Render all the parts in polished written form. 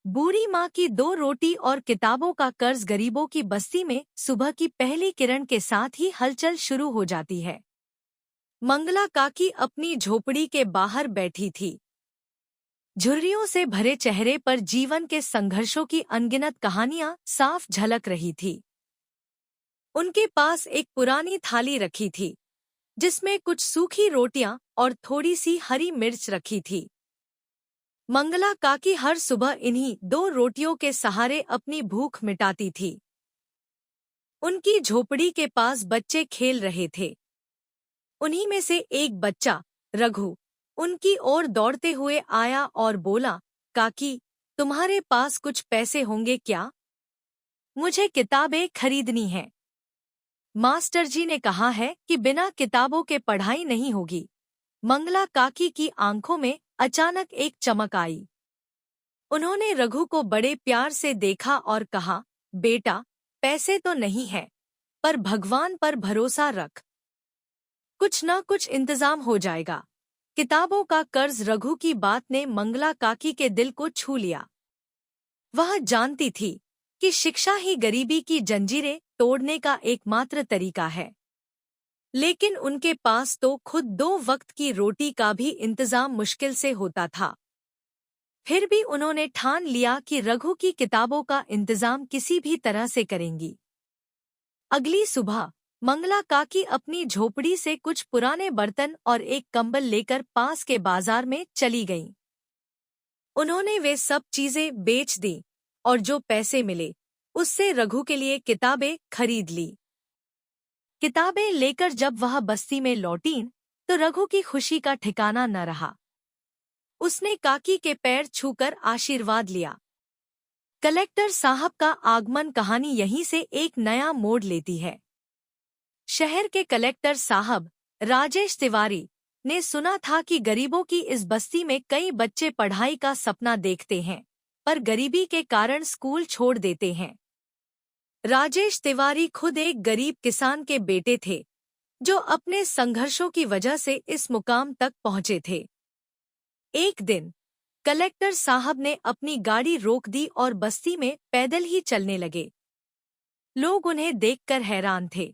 बूढ़ी माँ की 2 रोटी और किताबों का कर्ज गरीबों की बस्ती में सुबह की पहली किरण के साथ ही हलचल शुरू हो जाती है। मंगला काकी अपनी झोपड़ी के बाहर बैठी थी। झुर्रियों से भरे चेहरे पर जीवन के संघर्षों की अनगिनत कहानियां साफ झलक रही थी। उनके पास एक पुरानी थाली रखी थी, जिसमें कुछ सूखी रोटियां और थोड़ी सी हरी मिर्च रखी थी। मंगला काकी हर सुबह इन्हीं 2 रोटियों के सहारे अपनी भूख मिटाती थी। उनकी झोपड़ी के पास बच्चे खेल रहे थे। उन्हीं में से एक बच्चा, रघु, उनकी ओर दौड़ते हुए आया और बोला, काकी, तुम्हारे पास कुछ पैसे होंगे क्या? मुझे किताबें खरीदनी हैं। मास्टर जी ने कहा है कि बिना किताबों के पढ़ाई नहीं होगी। मंगला काकी की आंखों में अचानक एक चमक आई। उन्होंने रघु को बड़े प्यार से देखा और कहा, बेटा, पैसे तो नहीं है, पर भगवान पर भरोसा रख। कुछ न कुछ इंतजाम हो जाएगा। किताबों का कर्ज रघु की बात ने मंगला काकी के दिल को छू लिया। वह जानती थी कि शिक्षा ही गरीबी की जंजीरें तोड़ने का एकमात्र तरीका है। लेकिन उनके पास तो खुद 2 वक्त की रोटी का भी इंतजाम मुश्किल से होता था। फिर भी उन्होंने ठान लिया कि रघु की किताबों का इंतजाम किसी भी तरह से करेंगी। अगली सुबह मंगला काकी अपनी झोपड़ी से कुछ पुराने बर्तन और एक कंबल लेकर पास के बाजार में चली गईं। उन्होंने वे सब चीजें बेच दी और जो पैसे मिले उससे रघु के लिए किताबें खरीद ली। किताबें लेकर जब वह बस्ती में लौटीं तो रघु की खुशी का ठिकाना न रहा। उसने काकी के पैर छूकर आशीर्वाद लिया। कलेक्टर साहब का आगमन कहानी यहीं से एक नया मोड़ लेती है। शहर के कलेक्टर साहब, राजेश तिवारी, ने सुना था कि गरीबों की इस बस्ती में कई बच्चे पढ़ाई का सपना देखते हैं, पर गरीबी के कारण स्कूल छोड़ देते हैं। राजेश तिवारी खुद एक गरीब किसान के बेटे थे, जो अपने संघर्षों की वजह से इस मुकाम तक पहुंचे थे। एक दिन कलेक्टर साहब ने अपनी गाड़ी रोक दी और बस्ती में पैदल ही चलने लगे। लोग उन्हें देखकर हैरान थे।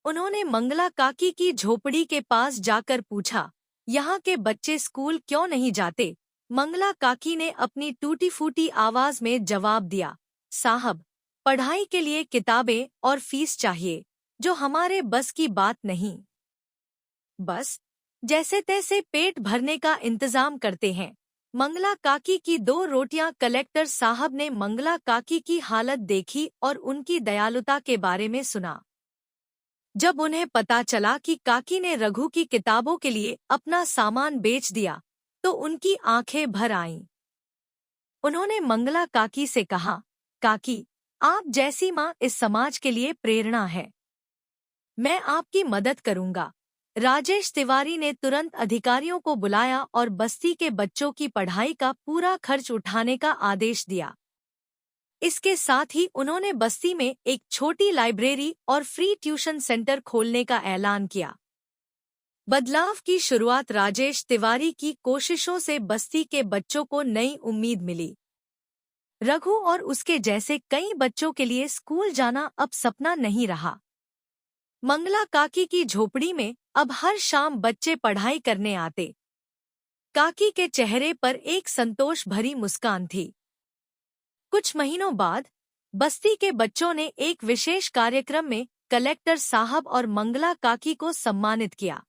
उन्होंने मंगला काकी की झोपड़ी के पास जाकर पूछा, यहाँ के बच्चे स्कूल क्यों नहीं जाते? मंगला काकी ने अपनी टूटी फूटी आवाज में जवाब दिया, साहब, पढ़ाई के लिए किताबें और फीस चाहिए, जो हमारे बस की बात नहीं। बस जैसे तैसे पेट भरने का इंतजाम करते हैं। मंगला काकी की 2 रोटियां। कलेक्टर साहब ने मंगला काकी की हालत देखी और उनकी दयालुता के बारे में सुना। जब उन्हें पता चला कि काकी ने रघु की किताबों के लिए अपना सामान बेच दिया, तो उनकी आंखें भर आईं। उन्होंने मंगला काकी से कहा, काकी, आप जैसी माँ इस समाज के लिए प्रेरणा है। मैं आपकी मदद करूंगा। राजेश तिवारी ने तुरंत अधिकारियों को बुलाया और बस्ती के बच्चों की पढ़ाई का पूरा खर्च उठाने का आदेश दिया। इसके साथ ही उन्होंने बस्ती में एक छोटी लाइब्रेरी और फ्री ट्यूशन सेंटर खोलने का ऐलान किया। बदलाव की शुरुआत राजेश तिवारी की कोशिशों से बस्ती के बच्चों को नई उम्मीद मिली। रघु और उसके जैसे कई बच्चों के लिए स्कूल जाना अब सपना नहीं रहा। मंगला काकी की झोपड़ी में अब हर शाम बच्चे पढ़ाई करने आते। काकी के चेहरे पर एक संतोष भरी मुस्कान थी। कुछ महीनों बाद बस्ती के बच्चों ने एक विशेष कार्यक्रम में कलेक्टर साहब और मंगला काकी को सम्मानित किया।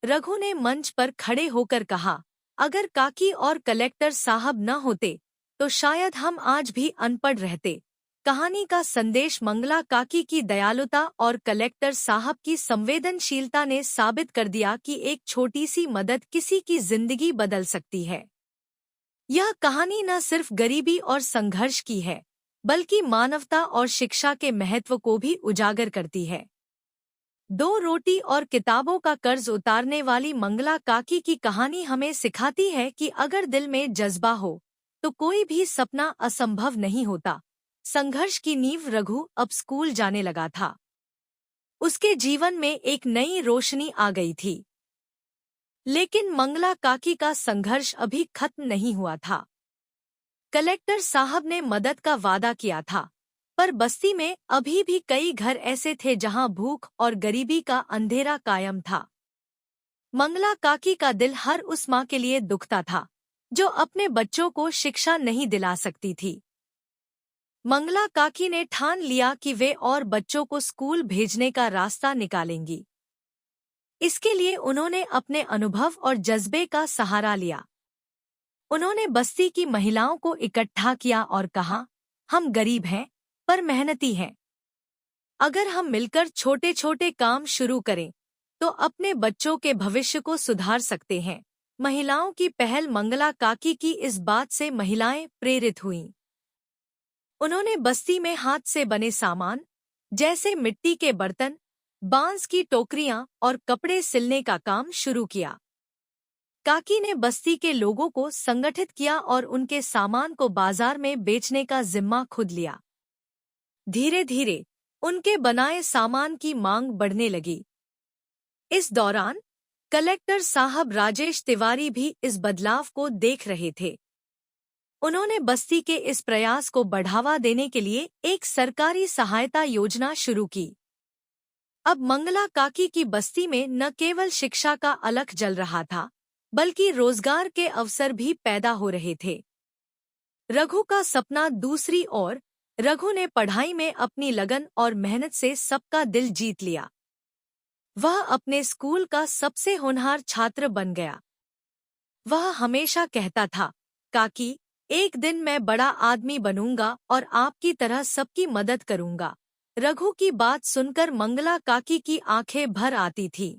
रघु ने मंच पर खड़े होकर कहा, अगर काकी और कलेक्टर साहब न होते तो शायद हम आज भी अनपढ़ रहते। कहानी का संदेश मंगला काकी की दयालुता और कलेक्टर साहब की संवेदनशीलता ने साबित कर दिया कि एक छोटी सी मदद किसी की जिंदगी बदल सकती है। यह कहानी न सिर्फ गरीबी और संघर्ष की है, बल्कि मानवता और शिक्षा के महत्व को भी उजागर करती है। 2 रोटी और किताबों का कर्ज उतारने वाली मंगला काकी की कहानी हमें सिखाती है कि अगर दिल में जज्बा हो तो कोई भी सपना असंभव नहीं होता। संघर्ष की नींव रघु अब स्कूल जाने लगा था। उसके जीवन में एक नई रोशनी आ गई थी। लेकिन मंगला काकी का संघर्ष अभी खत्म नहीं हुआ था। कलेक्टर साहब ने मदद का वादा किया था, पर बस्ती में अभी भी कई घर ऐसे थे जहां भूख और गरीबी का अंधेरा कायम था। मंगला काकी का दिल हर उस माँ के लिए दुखता था जो अपने बच्चों को शिक्षा नहीं दिला सकती थी। मंगला काकी ने ठान लिया कि वे और बच्चों को स्कूल भेजने का रास्ता निकालेंगी। इसके लिए उन्होंने अपने अनुभव और जज्बे का सहारा लिया। उन्होंने बस्ती की महिलाओं को इकट्ठा किया और कहा, हम गरीब हैं पर मेहनती हैं। अगर हम मिलकर छोटे छोटे काम शुरू करें तो अपने बच्चों के भविष्य को सुधार सकते हैं। महिलाओं की पहल मंगला काकी की इस बात से महिलाएं प्रेरित हुईं। उन्होंने बस्ती में हाथ से बने सामान जैसे मिट्टी के बर्तन, बांस की टोकरियां और कपड़े सिलने का काम शुरू किया। काकी ने बस्ती के लोगों को संगठित किया और उनके सामान को बाजार में बेचने का जिम्मा खुद लिया। धीरे धीरे उनके बनाए सामान की मांग बढ़ने लगी। इस दौरान कलेक्टर साहब राजेश तिवारी भी इस बदलाव को देख रहे थे। उन्होंने बस्ती के इस प्रयास को बढ़ावा देने के लिए एक सरकारी सहायता योजना शुरू की। अब मंगला काकी की बस्ती में न केवल शिक्षा का अलख जल रहा था, बल्कि रोजगार के अवसर भी पैदा हो रहे थे। रघु का सपना दूसरी ओर, रघु ने पढ़ाई में अपनी लगन और मेहनत से सबका दिल जीत लिया। वह अपने स्कूल का सबसे होनहार छात्र बन गया। वह हमेशा कहता था, काकी, एक दिन मैं बड़ा आदमी बनूंगा और आपकी तरह सबकी मदद करूंगा। रघु की बात सुनकर मंगला काकी की आंखें भर आती थीं।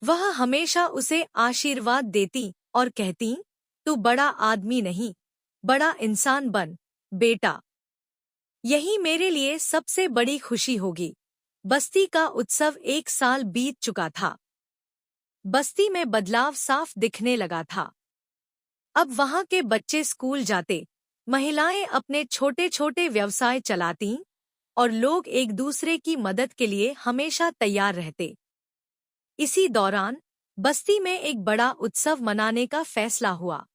वह हमेशा उसे आशीर्वाद देती और कहती, तू बड़ा आदमी नहीं, बड़ा इंसान बन, बेटा। यही मेरे लिए सबसे बड़ी खुशी होगी। बस्ती का उत्सव 1 साल बीत चुका था। बस्ती में बदलाव साफ दिखने लगा था। अब वहां के बच्चे स्कूल जाते, महिलाएं अपने छोटे छोटे व्यवसाय चलातीं और लोग एक दूसरे की मदद के लिए हमेशा तैयार रहते। इसी दौरान बस्ती में एक बड़ा उत्सव मनाने का फैसला हुआ।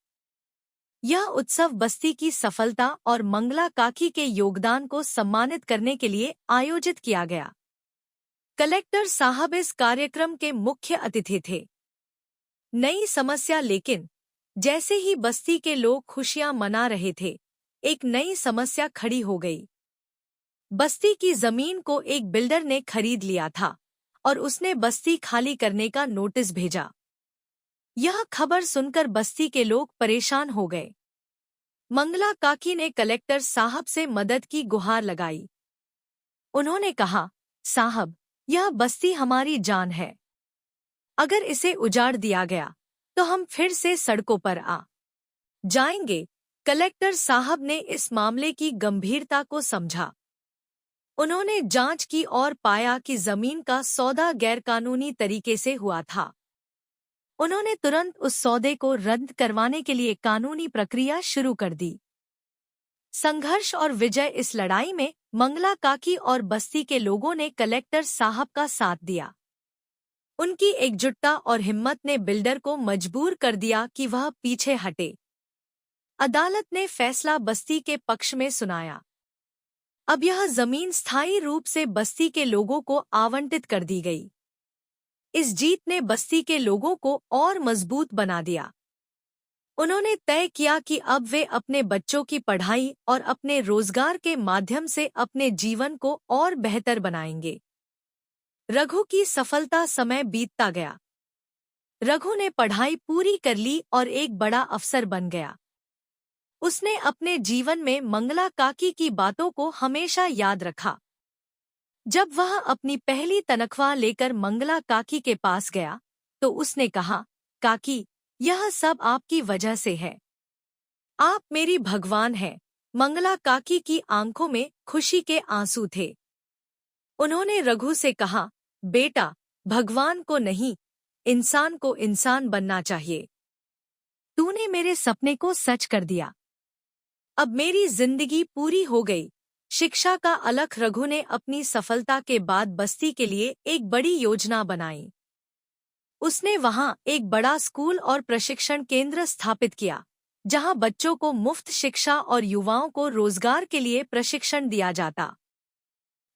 यह उत्सव बस्ती की सफलता और मंगला काकी के योगदान को सम्मानित करने के लिए आयोजित किया गया। कलेक्टर साहब इस कार्यक्रम के मुख्य अतिथि थे। नई समस्या लेकिन जैसे ही बस्ती के लोग खुशियां मना रहे थे, एक नई समस्या खड़ी हो गई। बस्ती की जमीन को एक बिल्डर ने खरीद लिया था और उसने बस्ती खाली करने का नोटिस भेजा। यह खबर सुनकर बस्ती के लोग परेशान हो गए। मंगला काकी ने कलेक्टर साहब से मदद की गुहार लगाई। उन्होंने कहा, साहब, यह बस्ती हमारी जान है। अगर इसे उजाड़ दिया गया तो हम फिर से सड़कों पर आ जाएंगे। कलेक्टर साहब ने इस मामले की गंभीरता को समझा। उन्होंने जांच की और पाया कि जमीन का सौदा गैरकानूनी तरीके से हुआ था। उन्होंने तुरंत उस सौदे को रद्द करवाने के लिए कानूनी प्रक्रिया शुरू कर दी। संघर्ष और विजय इस लड़ाई में मंगला काकी और बस्ती के लोगों ने कलेक्टर साहब का साथ दिया। उनकी एकजुटता और हिम्मत ने बिल्डर को मजबूर कर दिया कि वह पीछे हटे। अदालत ने फैसला बस्ती के पक्ष में सुनाया। अब यह जमीन स्थायी रूप से बस्ती के लोगों को आवंटित कर दी गई। इस जीत ने बस्ती के लोगों को और मजबूत बना दिया। उन्होंने तय किया कि अब वे अपने बच्चों की पढ़ाई और अपने रोजगार के माध्यम से अपने जीवन को और बेहतर बनाएंगे। रघु की सफलता समय बीतता गया। रघु ने पढ़ाई पूरी कर ली और एक बड़ा अफसर बन गया। उसने अपने जीवन में मंगला काकी की बातों को हमेशा याद रखा। जब वह अपनी पहली तनख्वाह लेकर मंगला काकी के पास गया तो उसने कहा, काकी, यह सब आपकी वजह से है। आप मेरी भगवान हैं। मंगला काकी की आंखों में खुशी के आंसू थे। उन्होंने रघु से कहा, बेटा, भगवान को नहीं, इंसान को इंसान बनना चाहिए। तूने मेरे सपने को सच कर दिया। अब मेरी जिंदगी पूरी हो गई। शिक्षा का अलख रघु ने अपनी सफलता के बाद बस्ती के लिए एक बड़ी योजना बनाई। उसने वहां एक बड़ा स्कूल और प्रशिक्षण केंद्र स्थापित किया। जहां बच्चों को मुफ्त शिक्षा और युवाओं को रोजगार के लिए प्रशिक्षण दिया जाता।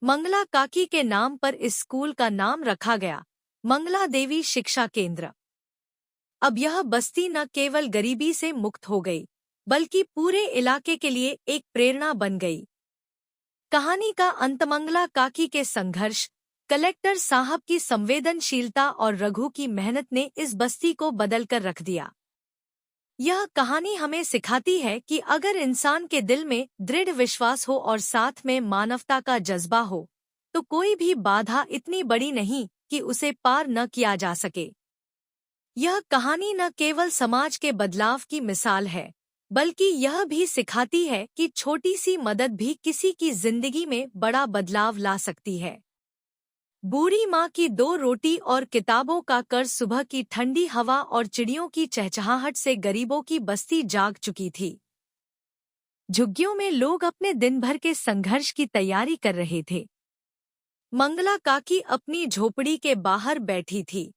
मंगला काकी के नाम पर इस स्कूल का नाम रखा गया, मंगला देवी शिक्षा केंद्र। अब यह बस्ती न केवल गरीबी से मुक्त हो गई, बल्कि पूरे इलाके के लिए एक प्रेरणा बन गई। कहानी का अंत मंगला काकी के संघर्ष, कलेक्टर साहब की संवेदनशीलता और रघु की मेहनत ने इस बस्ती को बदलकर रख दिया। यह कहानी हमें सिखाती है कि अगर इंसान के दिल में दृढ़ विश्वास हो और साथ में मानवता का जज्बा हो, तो कोई भी बाधा इतनी बड़ी नहीं कि उसे पार न किया जा सके। यह कहानी न केवल समाज के बदलाव की मिसाल है, बल्कि यह भी सिखाती है कि छोटी सी मदद भी किसी की जिंदगी में बड़ा बदलाव ला सकती है। बूढ़ी माँ की 2 रोटी और किताबों का कर्ज, सुबह की ठंडी हवा और चिड़ियों की चहचहाहट से गरीबों की बस्ती जाग चुकी थी। झुग्गियों में लोग अपने दिन भर के संघर्ष की तैयारी कर रहे थे। मंगला काकी अपनी झोपड़ी के बाहर बैठी थी।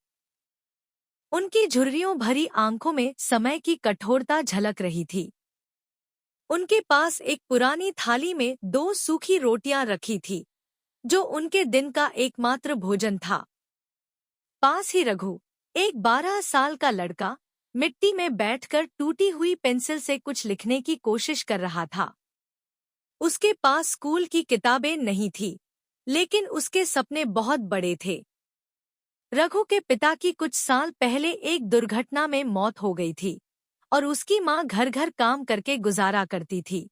उनकी झुर्रियों भरी आंखों में समय की कठोरता झलक रही थी। उनके पास एक पुरानी थाली में 2 सूखी रोटियां रखी थी, जो उनके दिन का एकमात्र भोजन था। पास ही रघु, एक 12 साल का लड़का, मिट्टी में बैठकर टूटी हुई पेंसिल से कुछ लिखने की कोशिश कर रहा था। उसके पास स्कूल की किताबें नहीं थी, लेकिन उसके सपने बहुत बड़े थे। रघु के पिता की कुछ साल पहले एक दुर्घटना में मौत हो गई थी और उसकी माँ घर घर काम करके गुजारा करती थी।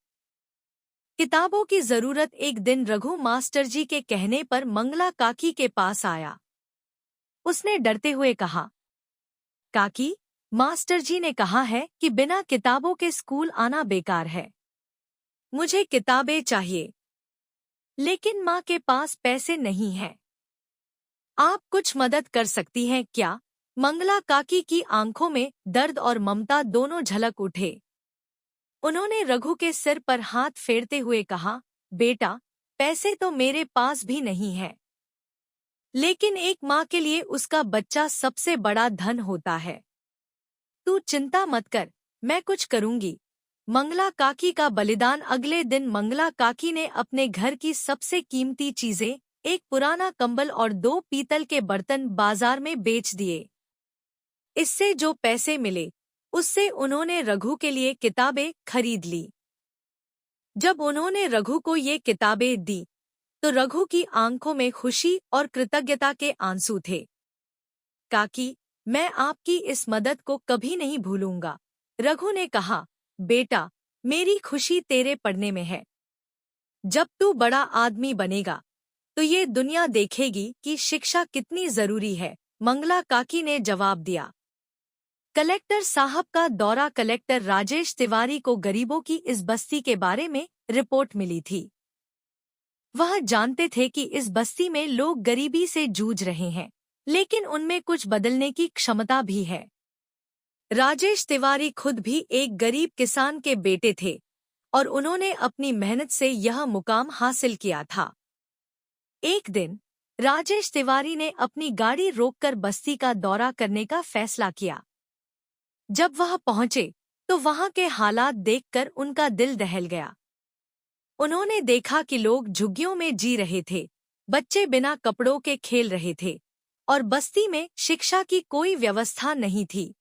किताबों की जरूरत एक दिन रघु मास्टर जी के कहने पर मंगला काकी के पास आया। उसने डरते हुए कहा, काकी, मास्टर जी ने कहा है कि बिना किताबों के स्कूल आना बेकार है। मुझे किताबें चाहिए, लेकिन माँ के पास पैसे नहीं हैं। आप कुछ मदद कर सकती हैं क्या? मंगला काकी की आंखों में दर्द और ममता दोनों झलक उठे। उन्होंने रघु के सिर पर हाथ फेरते हुए कहा, बेटा, पैसे तो मेरे पास भी नहीं है, लेकिन एक माँ के लिए उसका बच्चा सबसे बड़ा धन होता है। तू चिंता मत कर, मैं कुछ करूंगी। मंगला काकी का बलिदान। अगले दिन मंगला काकी ने अपने घर की सबसे कीमती चीजें, एक पुराना कंबल और 2 पीतल के बर्तन बाजार में बेच दिए। इससे जो पैसे मिले, उससे उन्होंने रघु के लिए किताबें खरीद ली। जब उन्होंने रघु को ये किताबें दी, तो रघु की आंखों में खुशी और कृतज्ञता के आंसू थे। काकी, मैं आपकी इस मदद को कभी नहीं भूलूंगा, रघु ने कहा। बेटा, मेरी खुशी तेरे पढ़ने में है। जब तू बड़ा आदमी बनेगा, तो ये दुनिया देखेगी कि शिक्षा कितनी जरूरी है, मंगला काकी ने जवाब दिया। कलेक्टर साहब का दौरा। कलेक्टर राजेश तिवारी को गरीबों की इस बस्ती के बारे में रिपोर्ट मिली थी। वह जानते थे कि इस बस्ती में लोग गरीबी से जूझ रहे हैं, लेकिन उनमें कुछ बदलने की क्षमता भी है। राजेश तिवारी खुद भी एक गरीब किसान के बेटे थे और उन्होंने अपनी मेहनत से यह मुकाम हासिल किया था। एक दिन राजेश तिवारी ने अपनी गाड़ी रोककर बस्ती का दौरा करने का फैसला किया। जब वह पहुंचे, तो वहां के हालात देखकर उनका दिल दहल गया। उन्होंने देखा कि लोग झुग्गियों में जी रहे थे, बच्चे बिना कपड़ों के खेल रहे थे और बस्ती में शिक्षा की कोई व्यवस्था नहीं थी।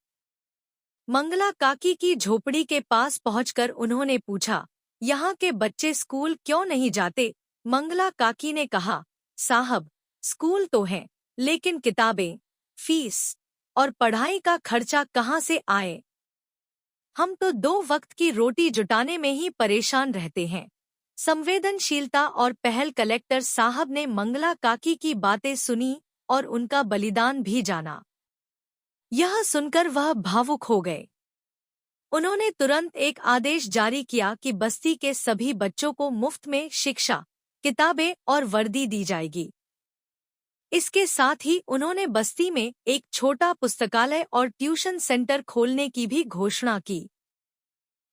मंगला काकी की झोपड़ी के पास पहुंचकर उन्होंने पूछा, यहाँ के बच्चे स्कूल क्यों नहीं जाते? मंगला काकी ने कहा, साहब, स्कूल तो हैं, लेकिन किताबें, फीस और पढ़ाई का खर्चा कहाँ से आए? हम तो 2 वक्त की रोटी जुटाने में ही परेशान रहते हैं। संवेदनशीलता और पहल। कलेक्टर साहब ने मंगला काकी की बातें सुनी और उनका बलिदान भी जाना। यह सुनकर वह भावुक हो गए। उन्होंने तुरंत एक आदेश जारी किया कि बस्ती के सभी बच्चों को मुफ्त में शिक्षा, किताबें और वर्दी दी जाएगी। इसके साथ ही उन्होंने बस्ती में एक छोटा पुस्तकालय और ट्यूशन सेंटर खोलने की भी घोषणा की।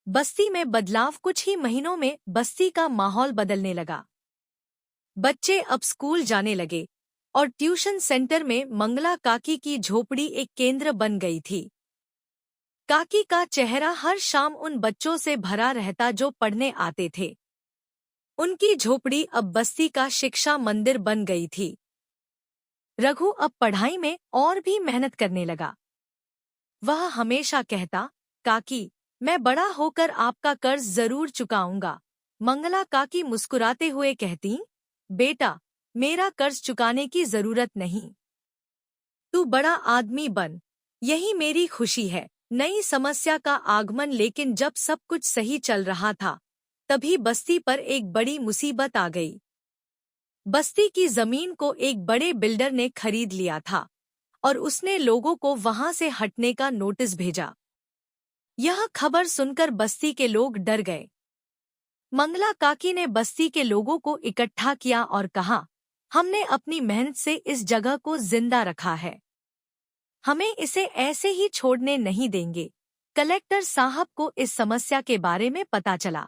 बस्ती में बदलाव। कुछ ही महीनों में बस्ती का माहौल बदलने लगा। बच्चे अब स्कूल जाने लगे और ट्यूशन सेंटर में मंगला काकी की झोपड़ी एक केंद्र बन गई थी। काकी का चेहरा हर शाम उन बच्चों से भरा रहता जो पढ़ने आते थे। उनकी झोपड़ी अब बस्ती का शिक्षा मंदिर बन गई थी। रघु अब पढ़ाई में और भी मेहनत करने लगा। वह हमेशा कहता, काकी, मैं बड़ा होकर आपका कर्ज जरूर चुकाऊंगा। मंगला काकी मुस्कुराते हुए कहती, बेटा, मेरा कर्ज चुकाने की जरूरत नहीं। तू बड़ा आदमी बन, यही मेरी खुशी है। नई समस्या का आगमन। लेकिन जब सब कुछ सही चल रहा था, तभी बस्ती पर एक बड़ी मुसीबत आ गई। बस्ती की जमीन को एक बड़े बिल्डर ने खरीद लिया था और उसने लोगों को वहां से हटने का नोटिस भेजा। यह खबर सुनकर बस्ती के लोग डर गए। मंगला काकी ने बस्ती के लोगों को इकट्ठा किया और कहा, हमने अपनी मेहनत से इस जगह को जिंदा रखा है, हमें इसे ऐसे ही छोड़ने नहीं देंगे। कलेक्टर साहब को इस समस्या के बारे में पता चला।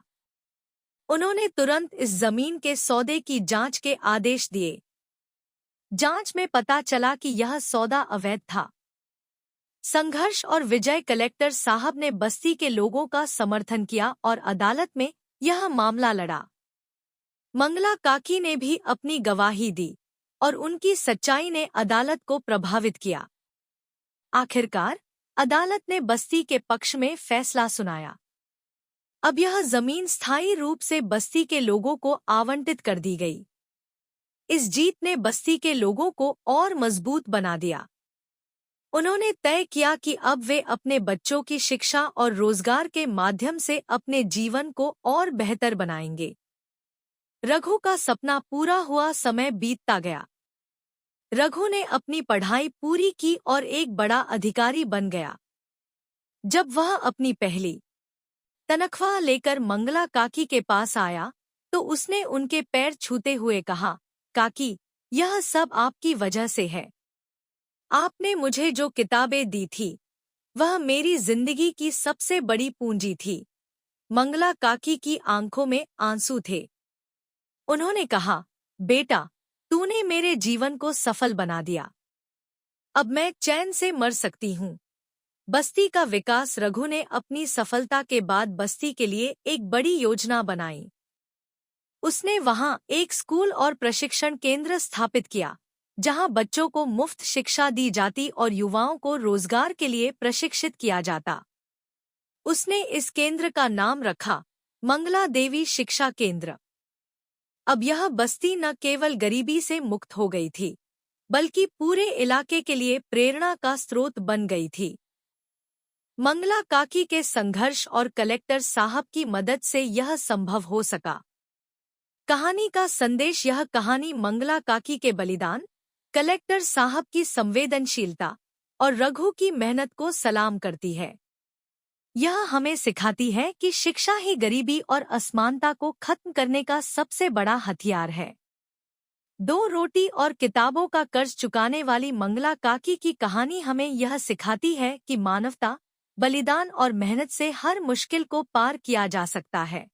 उन्होंने तुरंत इस जमीन के सौदे की जांच के आदेश दिए। जांच में पता चला कि यह सौदा अवैध था। संघर्ष और विजय। कलेक्टर साहब ने बस्ती के लोगों का समर्थन किया और अदालत में यह मामला लड़ा। मंगला काकी ने भी अपनी गवाही दी और उनकी सच्चाई ने अदालत को प्रभावित किया। आखिरकार अदालत ने बस्ती के पक्ष में फैसला सुनाया। अब यह जमीन स्थायी रूप से बस्ती के लोगों को आवंटित कर दी गई। इस जीत ने बस्ती के लोगों को और मजबूत बना दिया। उन्होंने तय किया कि अब वे अपने बच्चों की शिक्षा और रोजगार के माध्यम से अपने जीवन को और बेहतर बनाएंगे। रघु का सपना पूरा हुआ। समय बीतता गया। रघु ने अपनी पढ़ाई पूरी की और एक बड़ा अधिकारी बन गया। जब वह अपनी पहली तनख्वाह लेकर मंगला काकी के पास आया, तो उसने उनके पैर छूते हुए कहा, काकी, यह सब आपकी वजह से है। आपने मुझे जो किताबें दी थी, वह मेरी जिंदगी की सबसे बड़ी पूंजी थी। मंगला काकी की आंखों में आंसू थे। उन्होंने कहा, बेटा, तूने मेरे जीवन को सफल बना दिया। अब मैं चैन से मर सकती हूँ। बस्ती का विकास। रघु ने अपनी सफलता के बाद बस्ती के लिए एक बड़ी योजना बनाई। उसने वहां एक स्कूल और प्रशिक्षण केंद्र स्थापित किया, जहां बच्चों को मुफ्त शिक्षा दी जाती और युवाओं को रोजगार के लिए प्रशिक्षित किया जाता। उसने इस केंद्र का नाम रखा, मंगला देवी शिक्षा केंद्र। अब यह बस्ती न केवल गरीबी से मुक्त हो गई थी, बल्कि पूरे इलाके के लिए प्रेरणा का स्रोत बन गई थी। मंगला काकी के संघर्ष और कलेक्टर साहब की मदद से यह संभव हो सका। कहानी का संदेश। यह कहानी मंगला काकी के बलिदान, कलेक्टर साहब की संवेदनशीलता और रघु की मेहनत को सलाम करती है। यह हमें सिखाती है कि शिक्षा ही गरीबी और असमानता को खत्म करने का सबसे बड़ा हथियार है। 2 रोटी और किताबों का कर्ज चुकाने वाली मंगला काकी की कहानी हमें यह सिखाती है कि मानवता, बलिदान और मेहनत से हर मुश्किल को पार किया जा सकता है।